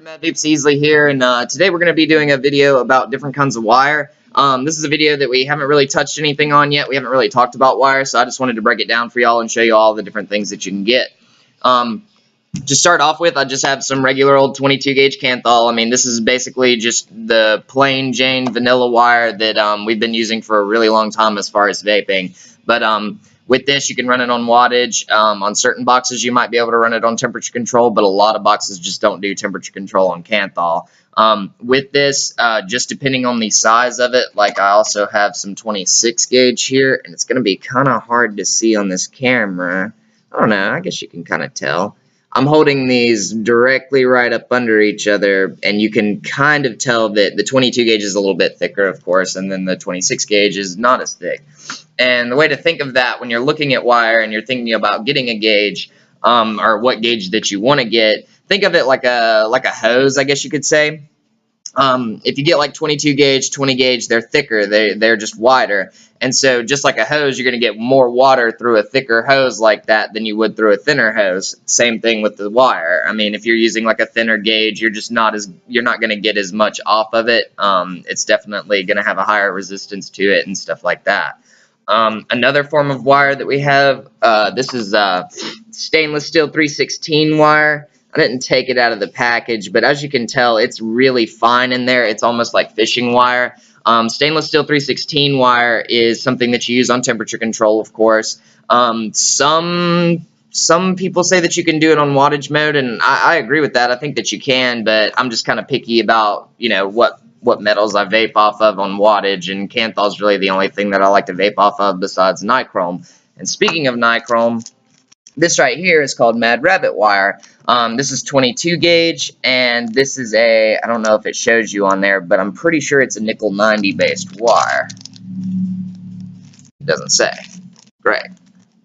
Matt Easley here, and today we're going to be doing a video about different kinds of wire. This is a video that we haven't really touched anything on yet. We haven't really talked about wire, so I just wanted to break it down for y'all and show you all the different things that you can get. To start off with, I just have some regular old 22 gauge kanthal. I mean, this is basically just the plain Jane vanilla wire that we've been using for a really long time as far as vaping. But with this, you can run it on wattage. On certain boxes, you might be able to run it on temperature control, but a lot of boxes just don't do temperature control on kanthal. With this, just depending on the size of it, like I also have some 26 gauge here, and it's going to be kind of hard to see on this camera. I don't know, I guess you can kind of tell. I'm holding these directly right up under each other, and you can kind of tell that the 22 gauge is a little bit thicker, of course, and then the 26 gauge is not as thick. And the way to think of that when you're looking at wire and you're thinking about getting a gauge, or what gauge that you want to get, think of it like a hose, I guess you could say. If you get like 22 gauge, 20 gauge, they're thicker, they're just wider. And so just like a hose, you're going to get more water through a thicker hose like that than you would through a thinner hose. Same thing with the wire. I mean, if you're using like a thinner gauge, you're not going to get as much off of it. It's definitely going to have a higher resistance to it and stuff like that. Another form of wire that we have, this is stainless steel 316 wire. I didn't take it out of the package, but as you can tell, it's really fine in there. It's almost like fishing wire. Stainless steel 316 wire is something that you use on temperature control, of course. Some people say that you can do it on wattage mode, and I agree with that. I think that you can, but I'm just kind of picky about, you know, what metals I vape off of on wattage, and kanthal is really the only thing that I like to vape off of besides nichrome. And speaking of nichrome, this right here is called Mad Rabbit wire. This is 22 gauge, and this is I don't know if it shows you on there, but I'm pretty sure it's a nickel 90 based wire. It doesn't say. Great.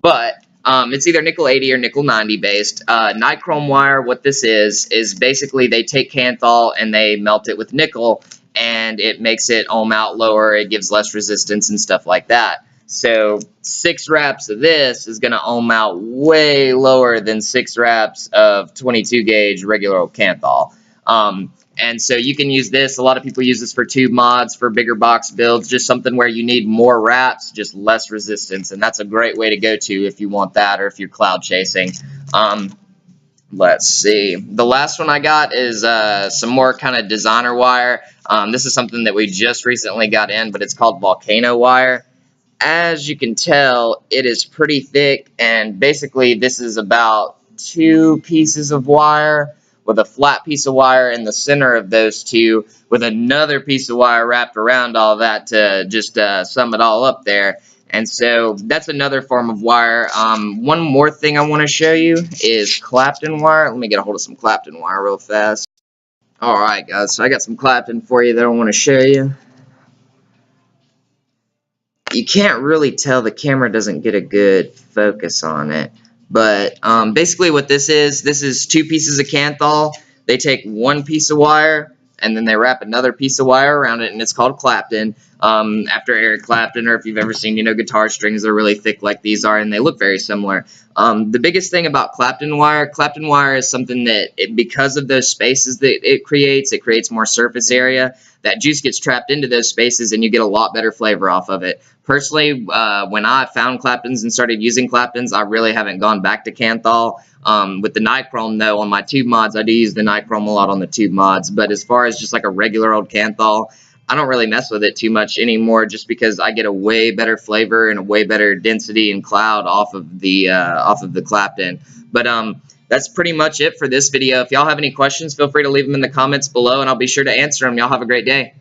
But it's either nickel 80 or nickel 90 based. Nichrome wire, what this is basically they take kanthal and they melt it with nickel, and it makes it ohm out lower, it gives less resistance and stuff like that. So 6 wraps of this is going to ohm out way lower than 6 wraps of 22 gauge regular old kanthal. And so you can use this. A lot of people use this for tube mods, for bigger box builds, just something where you need more wraps, just less resistance. And that's a great way to go to if you want that or if you're cloud chasing. Let's see. The last one I got is some more kind of designer wire. This is something that we just recently got in, but it's called Volcano wire. As you can tell, it is pretty thick, and basically this is about 2 pieces of wire with a flat piece of wire in the center of those two with another piece of wire wrapped around all that to just sum it all up there. And so that's another form of wire. One more thing I want to show you is Clapton wire. Let me get a hold of some Clapton wire real fast. Alright guys, so I got some Clapton for you that I want to show you. You can't really tell, the camera doesn't get a good focus on it, but basically what this is 2 pieces of kanthal. They take 1 piece of wire and then they wrap another piece of wire around it, and it's called Clapton, after Eric Clapton, or if you've ever seen, you know, guitar strings are really thick like these are, and they look very similar. The biggest thing about Clapton wire is something that, because of those spaces that it creates more surface area. That juice gets trapped into those spaces, and you get a lot better flavor off of it. Personally, when I found Claptons and started using Claptons, I really haven't gone back to kanthal. With the nichrome, though, on my tube mods, I do use the nichrome a lot on the tube mods. But as far as just like a regular old kanthal, I don't really mess with it too much anymore, just because I get a way better flavor and a way better density and cloud off of the Clapton. But that's pretty much it for this video. If y'all have any questions, feel free to leave them in the comments below, and I'll be sure to answer them. Y'all have a great day.